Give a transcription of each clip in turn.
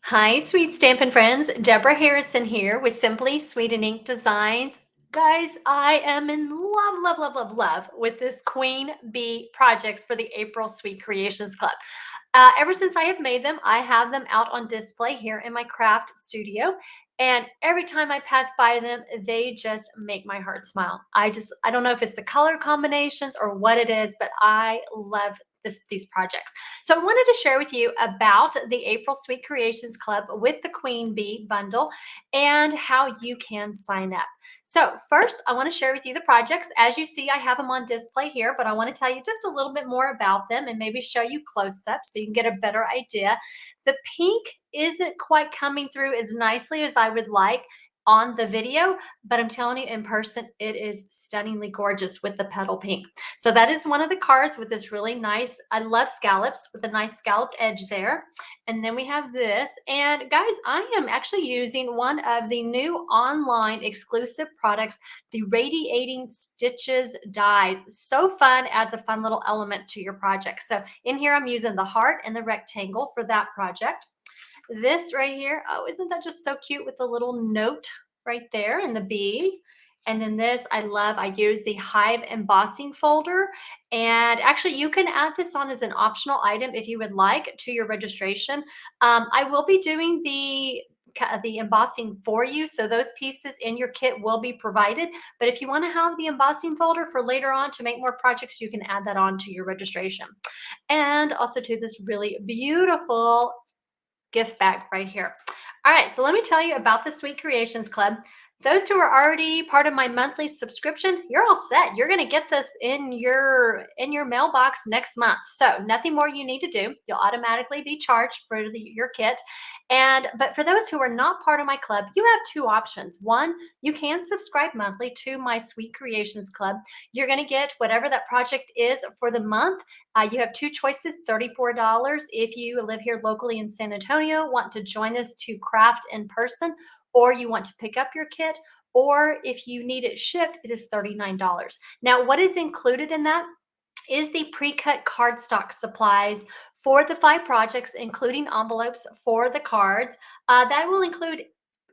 Hi, sweet Stampin' friends. Deborah Harrison here with Simply Sweet and Ink Designs. Guys, I am in love, love, love, love, love with this Queen Bee projects for the April Sweet Creations Club. Ever since I have made them, I have them out on display here in my craft studio. And every time I pass by them, they just make my heart smile. I don't know if it's the color combinations or what it is, but I love these projects. So I wanted to share with you about the April Sweet Creations Club with the Queen Bee bundle and how you can sign up. So first, I want to share with you the projects. As you see, I have them on display here, but I want to tell you just a little bit more about them and maybe show you close up so you can get a better idea. The pink isn't quite coming through as nicely as I would like on the video, but I'm telling you, in person, it is stunningly gorgeous with the petal pink. So that is one of the cards with this really nice, I love scallops with a nice scalloped edge there. And then we have this. And guys, I am actually using one of the new online exclusive products, the Radiating Stitches dies. So fun, adds a fun little element to your project. So in here, I'm using the heart and the rectangle for that project. This right here, oh, isn't that just so cute with the little note right there and the bee? And then this, I love, I use the Hive embossing folder. And actually, you can add this on as an optional item if you would like to your registration. I will be doing the embossing for you. So those pieces in your kit will be provided. But if you want to have the embossing folder for later on to make more projects, you can add that on to your registration. And also to this really beautiful gift bag right here. All right, so let me tell you about the Sweet Creations Club. Those who are already part of my monthly subscription, you're all set. You're going to get this in your mailbox next month. So nothing more you need to do. You'll automatically be charged for your kit. But for those who are not part of my club, you have two options. One, you can subscribe monthly to my Sweet Creations Club. You're going to get whatever that project is for the month. You have two choices, $34 if you live here locally in San Antonio, want to join us to craft in person, or you want to pick up your kit, or if you need it shipped, it is $39. Now, what is included in that is the pre-cut cardstock supplies for the 5 projects, including envelopes for the cards. That will include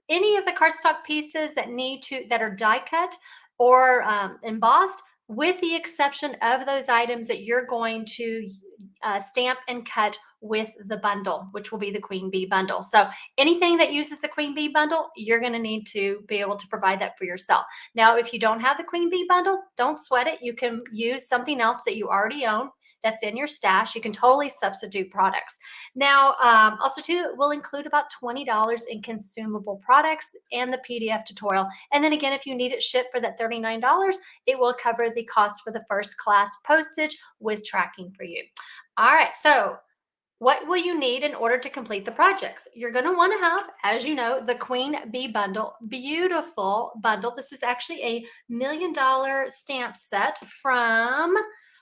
any of the cardstock pieces that are die cut or embossed, with the exception of those items that you're going to stamp and cut with the bundle, which will be the Queen Bee bundle. So anything that uses the Queen Bee bundle, you're going to need to be able to provide that for yourself. Now, if you don't have the Queen Bee bundle, don't sweat it. You can use something else that you already own that's in your stash. You can totally substitute products. Now, also too, will include about $20 in consumable products and the PDF tutorial. And then again, if you need it shipped for that $39, it will cover the cost for the first class postage with tracking for you. All right, so what will you need in order to complete the projects? You're going to want to have, as you know, the Queen Bee bundle, beautiful bundle. This is actually a $1,000,000 stamp set from,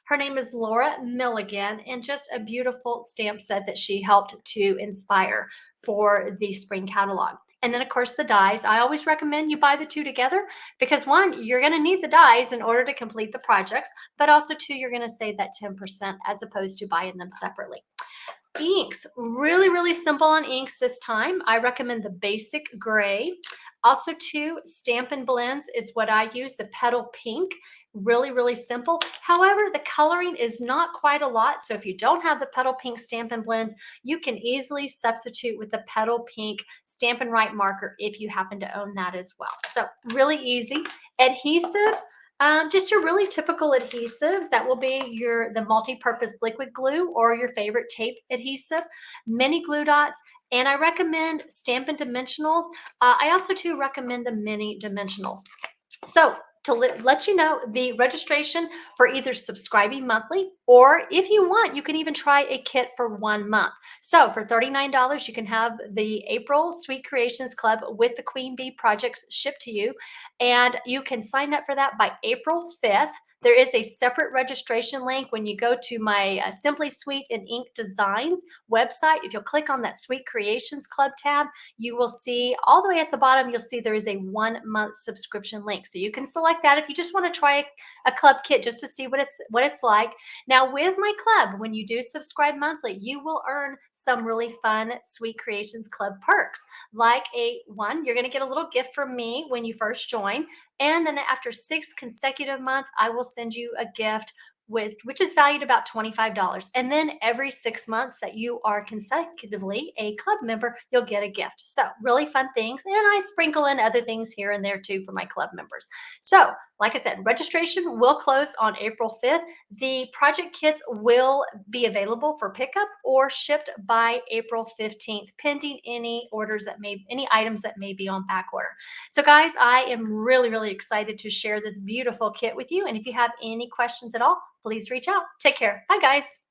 her name is Laura Milligan, and just a beautiful stamp set that she helped to inspire for the spring catalog. And then, of course, the dies. I always recommend you buy the two together because, one, you're going to need the dies in order to complete the projects, but also, two, you're going to save that 10% as opposed to buying them separately. Inks, really, really simple on inks this time. I recommend the basic gray. Also, two Stampin' blends is what I use, the Petal pink. Really, really simple. However, the coloring is not quite a lot. So if you don't have the Petal pink Stampin' blends, you can easily substitute with the Petal pink Stampin' Right marker if you happen to own that as well. So really easy. Adhesives. Just your really typical adhesives. That will be the multi-purpose liquid glue or your favorite tape adhesive, mini glue dots, and I recommend Stampin' Dimensionals. I also too recommend the mini dimensionals. So to let you know, the registration for either subscribing monthly, or if you want, you can even try a kit for 1 month. So for $39, you can have the April Sweet Creations Club with the Queen Bee projects shipped to you. And you can sign up for that by April 5th. There is a separate registration link when you go to my Simply Sweet and Ink Designs website. If you'll click on that Sweet Creations Club tab, you will see all the way at the bottom, you'll see there is a 1 month subscription link. So you can select that if you just want to try a club kit just to see what it's like. Now with my club, when you do subscribe monthly, you will earn some really fun Sweet Creations Club perks. Like you're going to get a little gift from me when you first join. And then after 6 consecutive months, I will send you a gift which is valued about $25. And then every 6 months that you are consecutively a club member, you'll get a gift. So really fun things. And I sprinkle in other things here and there too for my club members. So like I said, registration will close on April 5th. The project kits will be available for pickup or shipped by April 15th, pending any items that may be on back order. So guys, I am really, really excited to share this beautiful kit with you. And if you have any questions at all, please reach out. Take care. Bye guys.